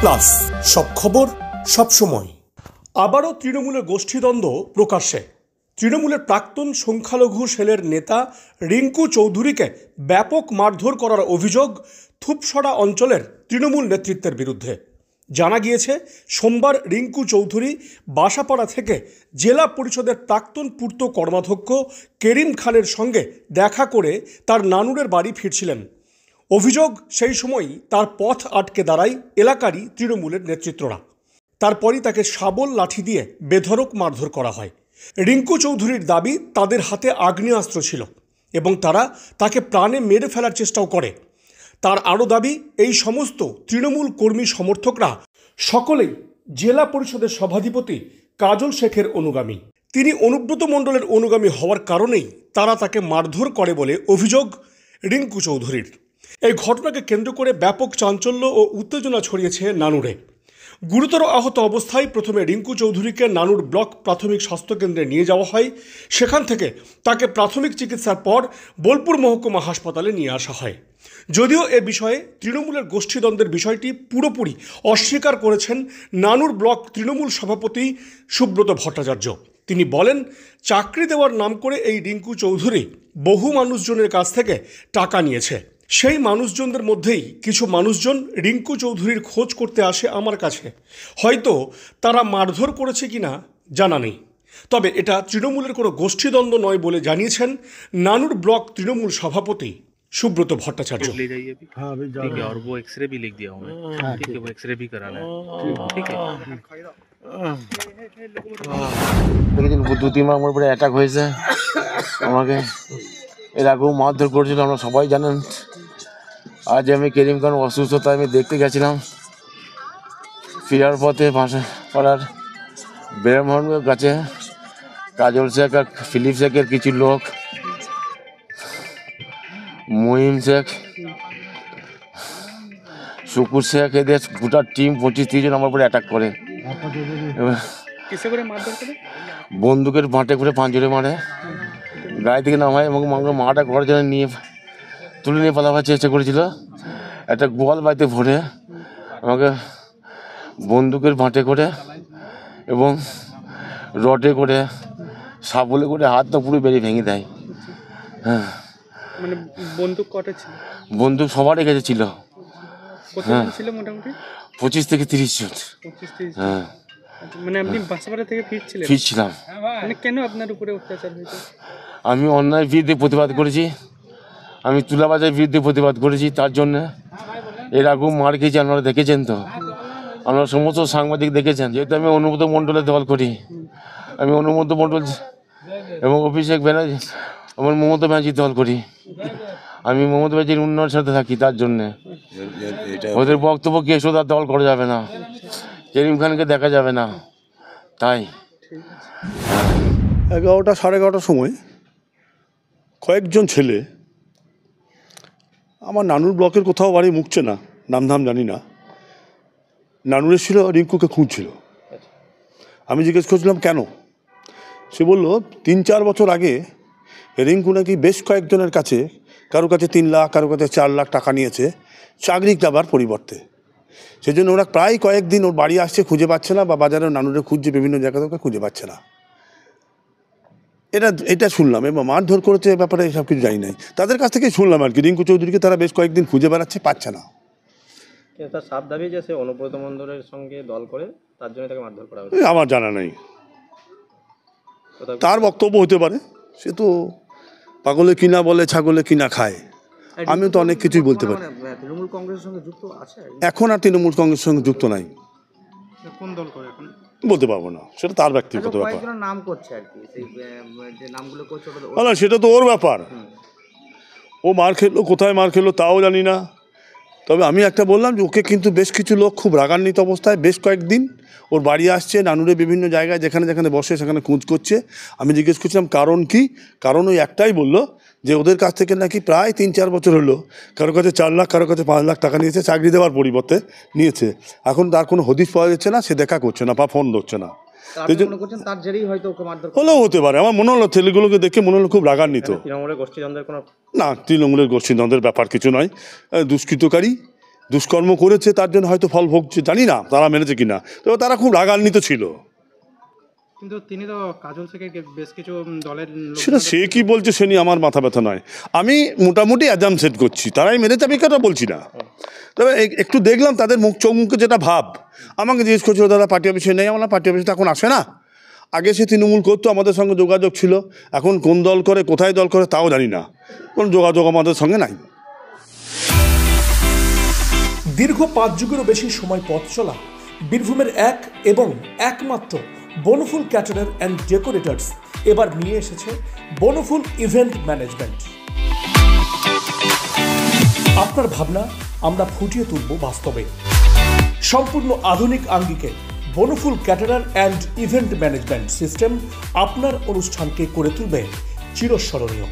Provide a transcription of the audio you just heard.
Plus সব খবর সব সময়। আবারও তৃণমূলের গোষ্ঠীদ্বন্দ্ব প্রকাশ্যে। তৃণমূলের প্রাক্তন সংখ্যালঘু সেলের নেতা রিঙ্কু চৌধুরীকে ব্যাপক মারধর করার অভিযোগ থুপসড়া অঞ্চলের তৃণমূল নেতৃত্বের বিরুদ্ধে। জানা গিয়েছে, সোমবার রিঙ্কু চৌধুরী বাসাপাড়া থেকে জেলা পরিষদের প্রাক্তন পূর্ত কর্মাধ্যক্ষ কেরিম খানের সঙ্গে দেখা করে তার নানুরের বাড়ি ফিরছিলেন। অভিযোগ, সেই সময়ই তার পথ আটকে দাঁড়ায় এলাকারই তৃণমূলের নেতৃত্বরা। তারপরই তাকে শাবল লাঠি দিয়ে বেধড়ক মারধর করা হয়। রিঙ্কু চৌধুরীর দাবি, তাদের হাতে আগ্নেয়াস্ত্র ছিল এবং তারা তাকে প্রাণে মেরে ফেলার চেষ্টাও করে। তার আরও দাবি, এই সমস্ত তৃণমূল কর্মী সমর্থকরা সকলেই জেলা পরিষদের সভাধিপতি কাজল শেখের অনুগামী। তিনি অনুব্রত মণ্ডলের অনুগামী হওয়ার কারণেই তারা তাকে মারধর করে বলে অভিযোগ রিঙ্কু চৌধুরীর। এই ঘটনাকে কেন্দ্র করে ব্যাপক চাঞ্চল্য ও উত্তেজনা ছড়িয়েছে নানুরে। গুরুতর আহত অবস্থায় প্রথমে রিঙ্কু চৌধুরীকে নানুর ব্লক প্রাথমিক স্বাস্থ্যকেন্দ্রে নিয়ে যাওয়া হয়। সেখান থেকে তাকে প্রাথমিক চিকিৎসার পর বোলপুর মহকুমা হাসপাতালে নিয়ে আসা হয়। যদিও এ বিষয়ে তৃণমূলের গোষ্ঠীদ্বন্দ্বের বিষয়টি পুরোপুরি অস্বীকার করেছেন নানুর ব্লক তৃণমূল সভাপতি সুব্রত ভট্টাচার্য। তিনি বলেন, চাকরি দেওয়ার নাম করে এই রিঙ্কু চৌধুরী বহু মানুষজনের কাছ থেকে টাকা নিয়েছে। সেই মানুষজনদের মধ্যেই কিছু মানুষজন রিঙ্কু চৌধুরীর খোঁজ করতে আসে আমার কাছে। হয়তো তারা মারধর করেছে কিনা জানা নেই, তবে এটা তৃণমূলের কোনো গোষ্ঠীদ্বন্দ্ব নয় বলে জানিয়েছেন নানুর ব্লক তৃণমূল সভাপতি সুব্রত भट्टाचार्य। और वो एक्सरे भी लिख दिया हूँ मैं, ठीक है, वो एक्सरे भी कराना है, ठीक है। দেখেছেন, দুদিন আমার উপরে অ্যাটাক হয়েছে, আমাকে এর আগেও মারধর করেছিল, আমরা সবাই জানেন। আজ আমি কেরিম খান অসুস্থতা আমি দেখতে গেছিলাম। ফিরার পথে পাড়ার ব্রাহ্মণের কাছে কাজল শেখ আর ফিলিপ শেখের কিছু লোক, মহিম শেখ, শুকুর শেখ, এদের গোটা টিম 25-30 জন আমার উপরে অ্যাটাক করে। বন্দুকের বাঁটে করে পাঁচজনে মারে, গায়ে থেকে নামায় এবং মাটা ঘরের জন্য নিয়ে তুলে নিয়ে পালাবার চেষ্টা করেছিল। একটা গোয়াল বাড়িতে ভরে আমাকে বন্দুকের বাঁটে করে এবং রডে করে শাবলে করে হাতটা পুরো বেরিয়ে ভেঙে দেয়। হ্যাঁ, মানে বন্দুক কটা ছিল? বন্দুক সবারই কাছে ছিল। কতজন ছিল মোটামুটি? 25 থেকে 30 জন। 25-30 জন। হ্যাঁ, মানে আপনি বাসাপাড়া থেকে ফিরছিলাম। মানে কেন আপনার উপরে অত্যাচার হয়েছে? আমি অন্যায়ের বিরুদ্ধে প্রতিবাদ করেছি, আমি তুলাবাজারের বিরুদ্ধে প্রতিবাদ করেছি। তার জন্য এর আগেও মার খেয়েছি, আপনারা দেখেছেন তো, আপনারা সমস্ত সাংবাদিক দেখেছেন। যেহেতু আমি অনুব্রত মণ্ডলের দল করি, আমি অনুব্রত মণ্ডল এবং অভিষেক ব্যানার্জি, আমার মমতা ব্যানার্জির দল করি। আমি মমতা ব্যানার্জির উন্নয়নের সাথে থাকি। তার জন্যে ওদের বক্তব্য কে তার দল করা যাবে না, কেরিম খানকে দেখা যাবে না। তাই 11টা 11:30টার সময় কয়েকজন ছেলে আমার নানুর ব্লকের কোথাও বাড়ি মুখছে না, নামধাম জানি না, নানুর ছিল, রিঙ্কুকে খুঁজছিল। আমি জিজ্ঞেস করছিলাম কেন। সে বলল 3-4 বছর আগে রিঙ্কু নাকি বেশ কয়েকজনের কাছে, কারো কাছে 3 লাখ, কারো কাছে 4 লাখ টাকা নিয়েছে চাকরি দেওয়ার পরিবর্তে। সেই জন্য ওরা প্রায় কয়েকদিন ওর বাড়ি আসছে, খুঁজে পাচ্ছে না, বা বাজারে নানুরে খুঁজছে, বিভিন্ন জায়গাতে ওকে খুঁজে পাচ্ছে না। এটা শুনলাম, এবং মারধর করেছে ব্যাপারে এসব কিছু জানি নাই, তাদের কাছ থেকে শুনলাম আর কি। রিঙ্কু চৌধুরীকে তারা বেশ কয়েকদিন খুঁজে বেড়াচ্ছে, পাচ্ছে না। তার সাফ দাবি যে সে অনুব্রত মণ্ডলের সঙ্গে দল করে, তার জন্য তাকে মারধর করা হয়েছে। আমার জানা নেই, তার বক্তব্য হতে পারে। সে তো পাগলে কিনা বলে, ছাগলে কিনা খায়। আমিও তো অনেক কিছুই বলতে পারি। তৃণমূল কংগ্রেসের সঙ্গে যুক্ত আছে এখন, আর তৃণমূল কংগ্রেসের সঙ্গে যুক্ত নাই। কোন দল করে এখন বলতে পারবো না, সেটা তার ব্যক্তিগত ব্যাপার। নাম করছে আর কি, সেই যে নামগুলো করছে না, সেটা তো ওর ব্যাপার। ও মার খেলো, কোথায় মার খেলো তাও জানি না। তবে আমি একটা বললাম যে ওকে কিন্তু বেশ কিছু লোক খুব রাগান্বিত অবস্থায় বেশ কয়েকদিন ওর বাড়ি আসছে, নানুরে বিভিন্ন জায়গায় যেখানে যেখানে বসে সেখানে খোঁজ করছে। আমি জিজ্ঞেস করছিলাম কারণ কি। কারণ ওই একটাই বললো যে ওদের কাছ থেকে নাকি প্রায় 3-4 বছর হলো কারো কাছে 4 লাখ, কারো কাছে 5 লাখ টাকা নিয়েছে, চাকরি দেওয়ার পরিবর্তে নিয়েছে। এখন তার কোনো হদিশ পাওয়া যাচ্ছে না, সে দেখা করছে না বা ফোন ধরছে না। হলেও হতে পারে, আমার মনে হলো ছেলেগুলোকে দেখে মনে হলো খুব রাগান্বিত। তৃণমূলের গোষ্ঠীদ্বন্দ্বের কোনো না, তৃণমূলের গোষ্ঠীদ্বন্দ্বের ব্যাপার কিছু নয়। দুষ্কৃতকারী দুষ্কর্ম করেছে তার জন্য হয়তো ফল ভোগছে, জানি না তারা মেনেছে কিনা, তবে তারা খুব রাগান্বিত ছিল। কিন্তু তিনি তো কাজল থেকে বেশ কিছু দলের সেটা সে কি বলছে সে নিয়ে আমার মাথা ব্যথা নয়, আমি মোটামুটি অ্যাজাম সেট করছি তারাই মেনেছে, আমি কথা বলছি না। তবে একটু দেখলাম তাদের মুখ চোখ মুখে যেটা ভাব, আমাকে জিজ্ঞেস করছিল দাদা পার্টি অফিসে নেই, আমার পার্টি অফিসে এখন আসে না, আগে সে তৃণমূল করতো, আমাদের সঙ্গে যোগাযোগ ছিল, এখন কোন দল করে কোথায় দল করে তাও জানি না, কোন যোগাযোগ আমাদের সঙ্গে নাই। দীর্ঘ 5 যুগেরও বেশি সময় পথ চলা বীরভূমের এক এবং একমাত্র বনফুল ক্যাটারার অ্যান্ড ডেকোরেটার্স এবার নিয়ে এসেছে বনফুল ইভেন্ট ম্যানেজমেন্ট। আপনার ভাবনা আমরা ফুটিয়ে তুলব বাস্তবে। সম্পূর্ণ আধুনিক আঙ্গিকে Bonful caterer and event management system আপনার অনুষ্ঠানকে করে তুলবে চিরস্মরণীয়।